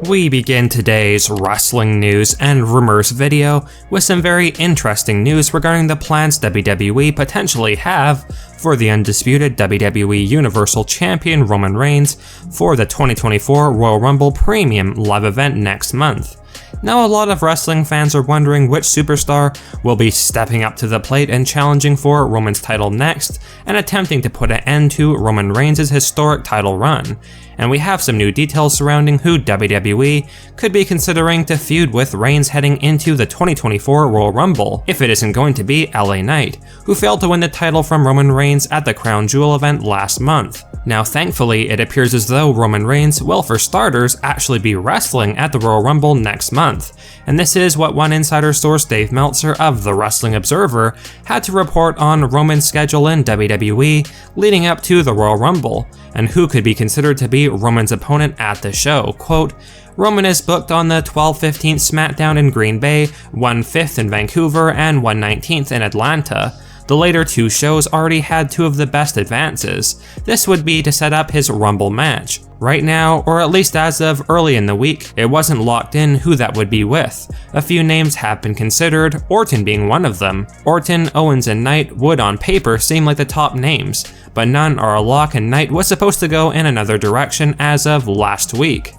We begin today's wrestling news and rumors video with some very interesting news regarding the plans WWE potentially have for the undisputed WWE Universal Champion Roman Reigns for the 2024 Royal Rumble Premium live event next month. Now, a lot of wrestling fans are wondering which superstar will be stepping up to the plate and challenging for Roman's title next and attempting to put an end to Roman Reigns' historic title run. And we have some new details surrounding who WWE could be considering to feud with Reigns heading into the 2024 Royal Rumble, if it isn't going to be LA Knight, who failed to win the title from Roman Reigns at the Crown Jewel event last month. Now, thankfully, it appears as though Roman Reigns will, for starters, actually be wrestling at the Royal Rumble next month, and this is what one insider source, Dave Meltzer of The Wrestling Observer, had to report on Roman's schedule in WWE leading up to the Royal Rumble, and who could be considered to be Roman's opponent at the show. Quote, Roman is booked on the 12-15 SmackDown in Green Bay, 1/5 in Vancouver, and 1/19 in Atlanta. The later two shows already had two of the best advances. This would be to set up his Rumble match. Right now, or at least as of early in the week, it wasn't locked in who that would be with. A few names have been considered, Orton being one of them. Orton, Owens, and Knight would on paper seem like the top names, but none are a lock, and Knight was supposed to go in another direction as of last week.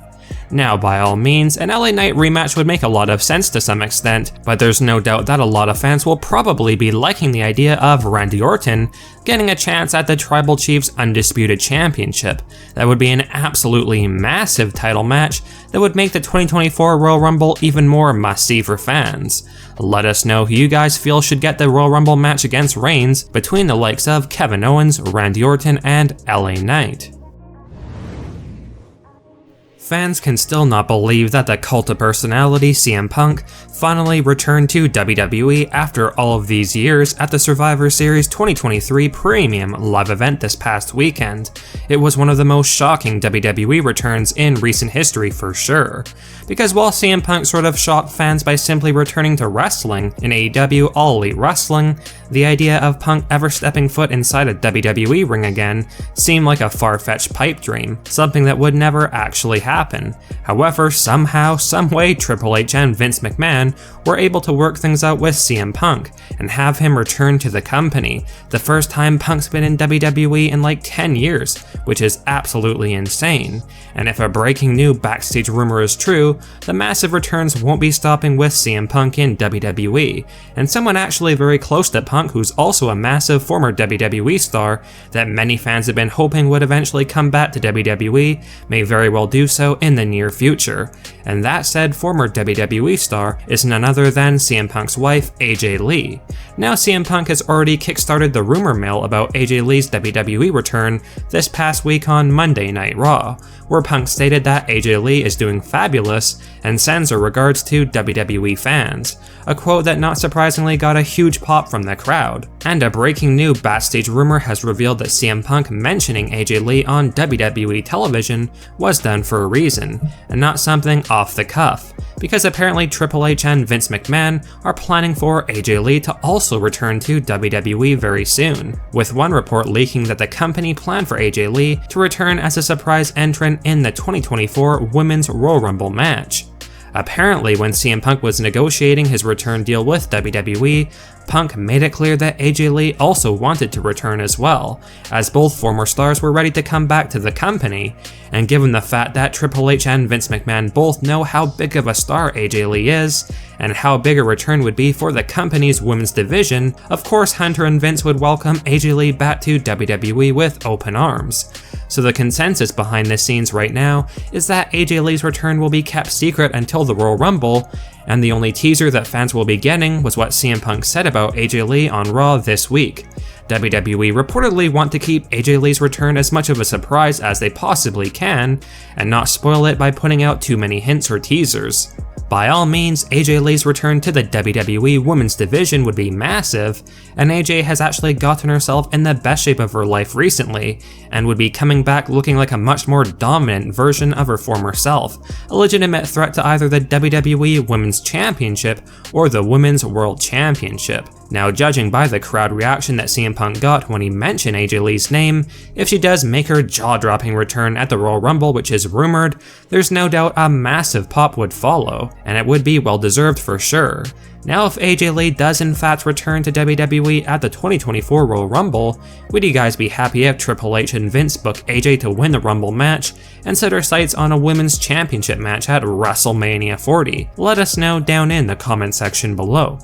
Now, by all means, an LA Knight rematch would make a lot of sense to some extent, but there's no doubt that a lot of fans will probably be liking the idea of Randy Orton getting a chance at the Tribal Chief's Undisputed Championship. That would be an absolutely massive title match that would make the 2024 Royal Rumble even more must-see for fans. Let us know who you guys feel should get the Royal Rumble match against Reigns between the likes of Kevin Owens, Randy Orton, and LA Knight. Fans can still not believe that the cult of personality CM Punk finally returned to WWE after all of these years at the Survivor Series 2023 Premium live event this past weekend. It was one of the most shocking WWE returns in recent history for sure. Because while CM Punk sort of shocked fans by simply returning to wrestling in AEW All Elite Wrestling, the idea of Punk ever stepping foot inside a WWE ring again seemed like a far-fetched pipe dream, something that would never actually happen. However, somehow, someway, Triple H and Vince McMahon were able to work things out with CM Punk and have him return to the company, the first time Punk's been in WWE in like 10 years, which is absolutely insane. And if a breaking new backstage rumor is true, the massive returns won't be stopping with CM Punk in WWE, and someone actually very close to Punk who's also a massive former WWE star that many fans have been hoping would eventually come back to WWE may very well do so in the near future. And that said former WWE star is none other than CM Punk's wife, AJ Lee. Now, CM Punk has already kickstarted the rumor mill about AJ Lee's WWE return this past week on Monday Night Raw, where Punk stated that AJ Lee is doing fabulous and sends her regards to WWE fans, a quote that not surprisingly got a huge pop from the crowd. And a breaking new backstage rumor has revealed that CM Punk mentioning AJ Lee on WWE television was done for a reason, and not something off the cuff, because apparently Triple H and Vince McMahon are planning for AJ Lee to also return to WWE very soon, with one report leaking that the company planned for AJ Lee to return as a surprise entrant in the 2024 Women's Royal Rumble match. Apparently, when CM Punk was negotiating his return deal with WWE, Punk made it clear that AJ Lee also wanted to return as well, as both former stars were ready to come back to the company, and given the fact that Triple H and Vince McMahon both know how big of a star AJ Lee is, and how big a return would be for the company's women's division, of course Hunter and Vince would welcome AJ Lee back to WWE with open arms. So the consensus behind the scenes right now is that AJ Lee's return will be kept secret until the Royal Rumble, and the only teaser that fans will be getting was what CM Punk said about AJ Lee on Raw this week. WWE reportedly want to keep AJ Lee's return as much of a surprise as they possibly can, and not spoil it by putting out too many hints or teasers. By all means, AJ Lee's return to the WWE Women's Division would be massive, and AJ has actually gotten herself in the best shape of her life recently, and would be coming back looking like a much more dominant version of her former self, a legitimate threat to either the WWE Women's Championship or the Women's World Championship. Now, judging by the crowd reaction that CM Punk got when he mentioned AJ Lee's name, if she does make her jaw-dropping return at the Royal Rumble, which is rumored, there's no doubt a massive pop would follow, and it would be well-deserved for sure. Now, if AJ Lee does in fact return to WWE at the 2024 Royal Rumble, would you guys be happy if Triple H and Vince book AJ to win the Rumble match and set our sights on a Women's Championship match at WrestleMania 40? Let us know down in the comment section below.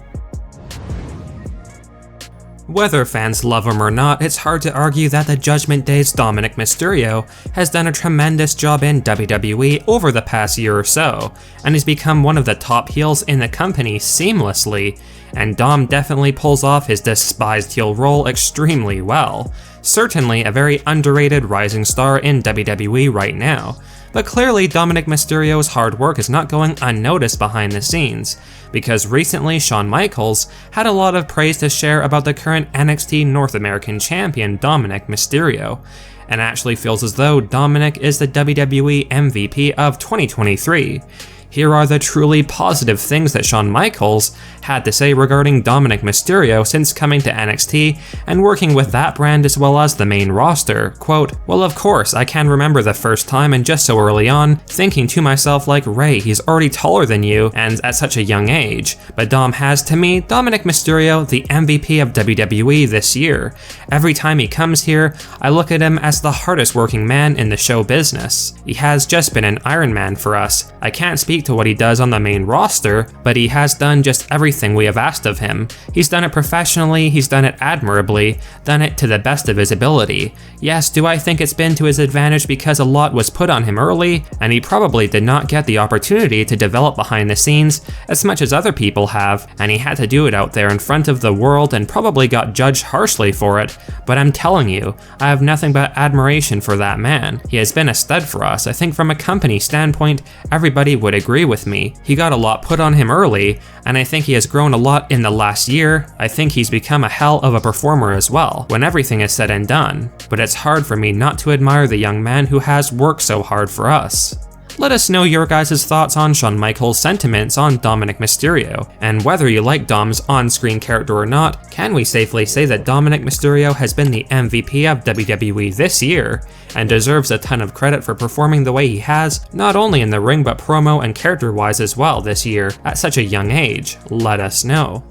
Whether fans love him or not, it's hard to argue that the Judgment Day's Dominik Mysterio has done a tremendous job in WWE over the past year or so, and has become one of the top heels in the company seamlessly, and Dom definitely pulls off his despised heel role extremely well. Certainly a very underrated rising star in WWE right now. But clearly Dominik Mysterio's hard work is not going unnoticed behind the scenes, because recently Shawn Michaels had a lot of praise to share about the current NXT North American champion Dominik Mysterio, and actually feels as though Dominik is the WWE MVP of 2023. Here are the truly positive things that Shawn Michaels had to say regarding Dominik Mysterio since coming to NXT and working with that brand as well as the main roster. Quote, "Well, of course, I can remember the first time and just so early on, thinking to myself like, Ray, he's already taller than you and at such a young age. But Dom has, to me, Dominik Mysterio, the MVP of WWE this year. Every time he comes here, I look at him as the hardest working man in the show business. He has just been an Iron Man for us. I can't speak to what he does on the main roster, but he has done just everything we have asked of him. He's done it professionally, he's done it admirably, done it to the best of his ability. Yes, do I think it's been to his advantage because a lot was put on him early, and he probably did not get the opportunity to develop behind the scenes as much as other people have, and he had to do it out there in front of the world and probably got judged harshly for it, but I'm telling you, I have nothing but admiration for that man. He has been a stud for us. I think from a company standpoint, everybody would agree with me. He got a lot put on him early, and I think he has grown a lot in the last year. I think he's become a hell of a performer as well, when everything is said and done. But it's hard for me not to admire the young man who has worked so hard for us. Let us know your guys' thoughts on Shawn Michaels' sentiments on Dominik Mysterio, and whether you like Dom's on-screen character or not, can we safely say that Dominik Mysterio has been the MVP of WWE this year, and deserves a ton of credit for performing the way he has, not only in the ring but promo and character-wise as well this year, at such a young age? Let us know.